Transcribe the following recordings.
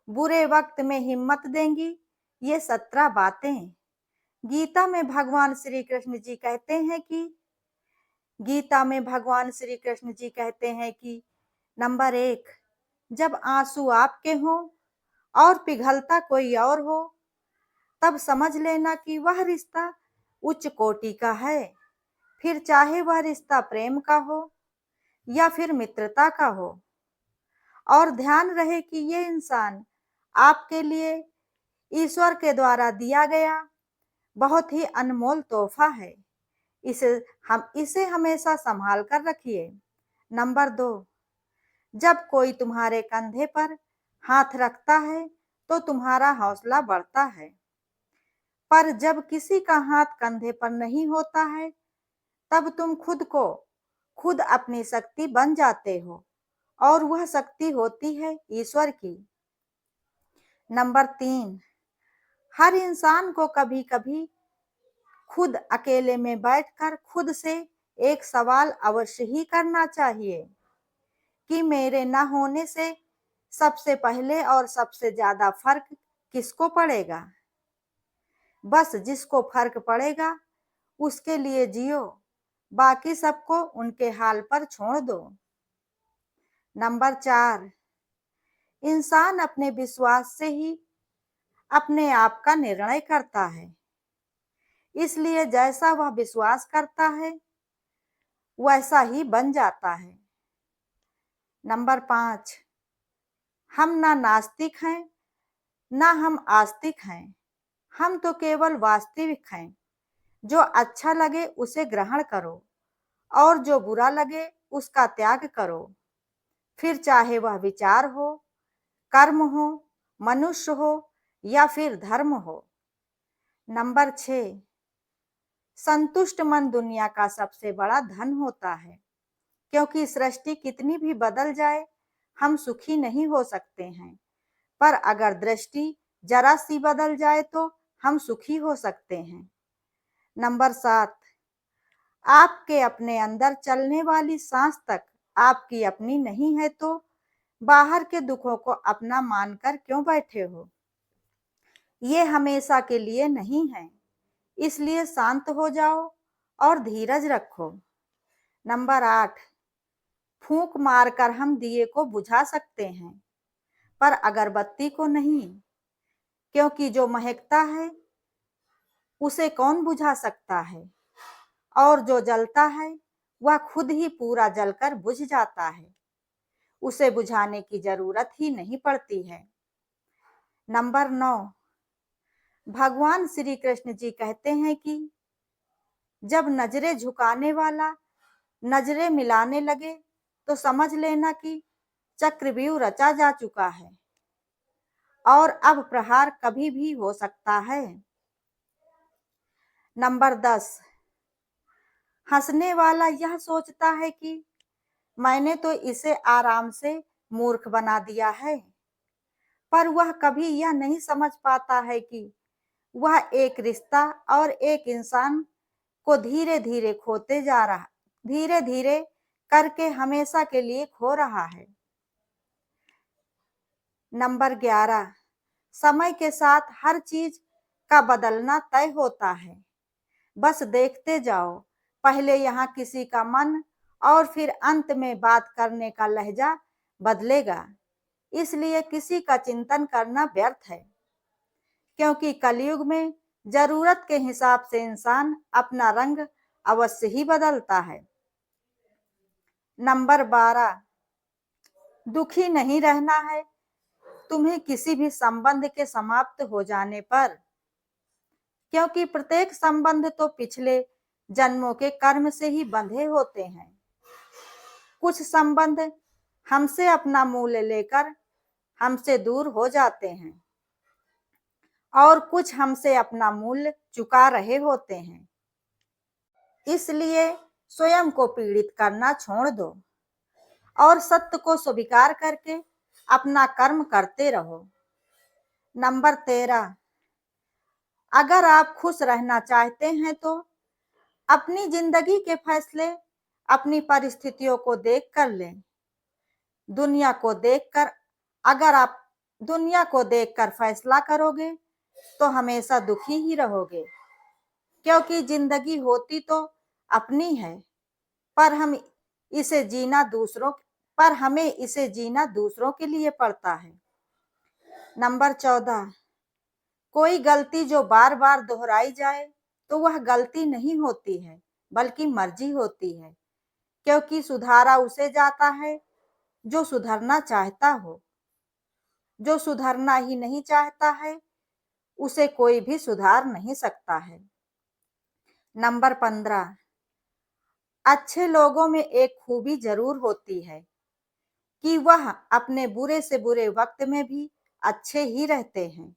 बुरे वक्त में हिम्मत देंगी ये 17 बातें। गीता में भगवान श्री कृष्ण जी कहते हैं कि नंबर 1, जब आंसू आपके हों और पिघलता कोई और हो, तब समझ लेना कि वह रिश्ता उच्च कोटि का है। फिर चाहे वह रिश्ता प्रेम का हो या फिर मित्रता का हो। और ध्यान रहे कि ये इंसान आपके लिए ईश्वर के द्वारा दिया गया बहुत ही अनमोल तोहफा है। इसे हमेशा संभाल कर रखिए। नंबर 2, जब कोई तुम्हारे कंधे पर हाथ रखता है तो तुम्हारा हौसला बढ़ता है, पर जब किसी का हाथ कंधे पर नहीं होता है तब तुम खुद अपनी शक्ति बन जाते हो, और वह शक्ति होती है ईश्वर की। नंबर 3, हर इंसान को कभी कभी खुद अकेले में बैठकर खुद से एक सवाल अवश्य ही करना चाहिए कि मेरे न होने से सबसे पहले और सबसे ज्यादा फर्क किसको पड़ेगा। बस जिसको फर्क पड़ेगा उसके लिए जियो, बाकी सबको उनके हाल पर छोड़ दो। नंबर 4, इंसान अपने विश्वास से ही अपने आप का निर्णय करता है, इसलिए जैसा वह विश्वास करता है वैसा ही बन जाता है। नंबर 5, हम ना नास्तिक हैं ना हम आस्तिक हैं, हम तो केवल वास्तविक हैं। जो अच्छा लगे उसे ग्रहण करो और जो बुरा लगे उसका त्याग करो, फिर चाहे वह विचार हो, कर्म हो, मनुष्य हो या फिर धर्म हो। नंबर 6, संतुष्ट मन दुनिया का सबसे बड़ा धन होता है, क्योंकि सृष्टि कितनी भी बदल जाए हम सुखी नहीं हो सकते हैं, पर अगर दृष्टि जरा सी बदल जाए तो हम सुखी हो सकते हैं। नंबर 7, आपके अपने अंदर चलने वाली सांस तक आपकी अपनी नहीं है तो बाहर के दुखों को अपना मानकर क्यों बैठे हो। ये हमेशा के लिए नहीं है, इसलिए शांत हो जाओ और धीरज रखो। नंबर 8, फूंक मारकर हम दिए को बुझा सकते हैं पर अगरबत्ती को नहीं, क्योंकि जो महकता है उसे कौन बुझा सकता है, और जो जलता है वह खुद ही पूरा जलकर बुझ जाता है, उसे बुझाने की जरूरत ही नहीं पड़ती है। नंबर 9, भगवान श्री कृष्ण जी कहते हैं कि जब नजरें झुकाने वाला नजरें मिलाने लगे तो समझ लेना कि चक्रव्यूह रचा जा चुका है और अब प्रहार कभी भी हो सकता है। नंबर 10, हंसने वाला यह सोचता है कि मैंने तो इसे आराम से मूर्ख बना दिया है, पर वह कभी यह नहीं समझ पाता है कि वह एक रिश्ता और एक इंसान को धीरे धीरे करके हमेशा के लिए खो रहा है। नंबर 11, समय के साथ हर चीज का बदलना तय होता है, बस देखते जाओ, पहले यहाँ किसी का मन और फिर अंत में बात करने का लहजा बदलेगा, इसलिए किसी का चिंतन करना व्यर्थ है, क्योंकि कलयुग में जरूरत के हिसाब से इंसान अपना रंग अवश्य ही बदलता है। नंबर 12, दुखी नहीं रहना है तुम्हें किसी भी संबंध के समाप्त हो जाने पर, क्योंकि प्रत्येक संबंध तो पिछले जन्मों के कर्म से ही बंधे होते हैं। कुछ संबंध हमसे अपना मूल्य लेकर हमसे दूर हो जाते हैं और कुछ हमसे अपना मूल्य चुका रहे होते हैं, इसलिए स्वयं को पीड़ित करना छोड़ दो और सत्य को स्वीकार करके अपना कर्म करते रहो। नंबर 13, अगर आप खुश रहना चाहते हैं तो अपनी जिंदगी के फैसले अपनी परिस्थितियों को देख कर लें। दुनिया को देखकर अगर आप दुनिया को देखकर फैसला करोगे तो हमेशा दुखी ही रहोगे, क्योंकि जिंदगी होती तो अपनी है, पर हम इसे जीना दूसरों पर हमें इसे जीना दूसरों के लिए पड़ता है। नंबर 14, कोई गलती जो बार बार दोहराई जाए तो वह गलती नहीं होती है, बल्कि मर्जी होती है, क्योंकि सुधारा उसे जाता है जो सुधरना चाहता हो। जो सुधरना ही नहीं चाहता है उसे कोई भी सुधार नहीं सकता है। नंबर 15, अच्छे लोगों में एक खूबी जरूर होती है कि वह अपने बुरे से बुरे वक्त में भी अच्छे ही रहते हैं।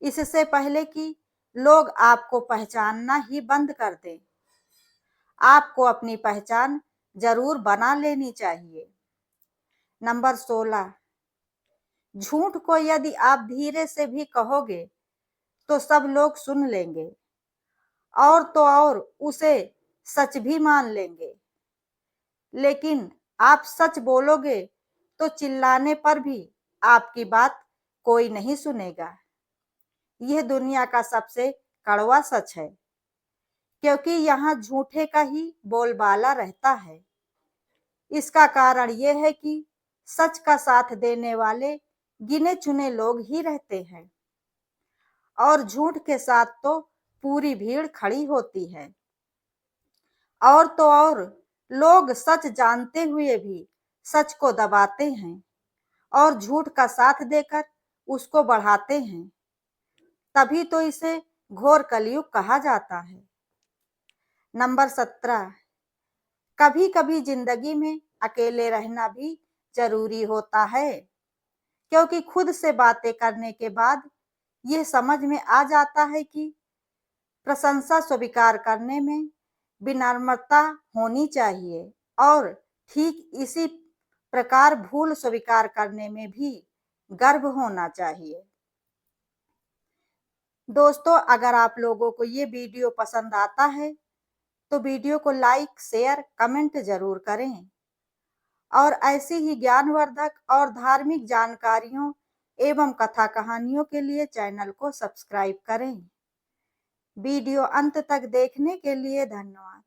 इससे पहले कि लोग आपको पहचानना ही बंद कर दें, आपको अपनी पहचान जरूर बना लेनी चाहिए। नंबर 16, झूठ को यदि आप धीरे से भी कहोगे तो सब लोग सुन लेंगे, और तो और उसे सच भी मान लेंगे। लेकिन आप सच बोलोगे तो चिल्लाने पर भी आपकी बात कोई नहीं सुनेगा। यह दुनिया का सबसे कड़वा सच है, क्योंकि यहाँ झूठे का ही बोलबाला रहता है। इसका कारण यह है कि सच का साथ देने वाले गिने चुने लोग ही रहते हैं, और झूठ के साथ तो पूरी भीड़ खड़ी होती है। और तो और लोग सच जानते हुए भी सच को दबाते हैं और झूठ का साथ देकर उसको बढ़ाते हैं। तभी तो इसे घोर कलयुग कहा जाता है। नंबर 17, कभी कभी जिंदगी में अकेले रहना भी जरूरी होता है, क्योंकि खुद से बातें करने के बाद यह समझ में आ जाता है कि प्रशंसा स्वीकार करने में विनम्रता होनी चाहिए, और ठीक इसी प्रकार भूल स्वीकार करने में भी गर्व होना चाहिए। दोस्तों, अगर आप लोगों को ये वीडियो पसंद आता है तो वीडियो को लाइक, शेयर, कमेंट जरूर करें, और ऐसी ही ज्ञानवर्धक और धार्मिक जानकारियों एवं कथा कहानियों के लिए चैनल को सब्सक्राइब करें। वीडियो अंत तक देखने के लिए धन्यवाद।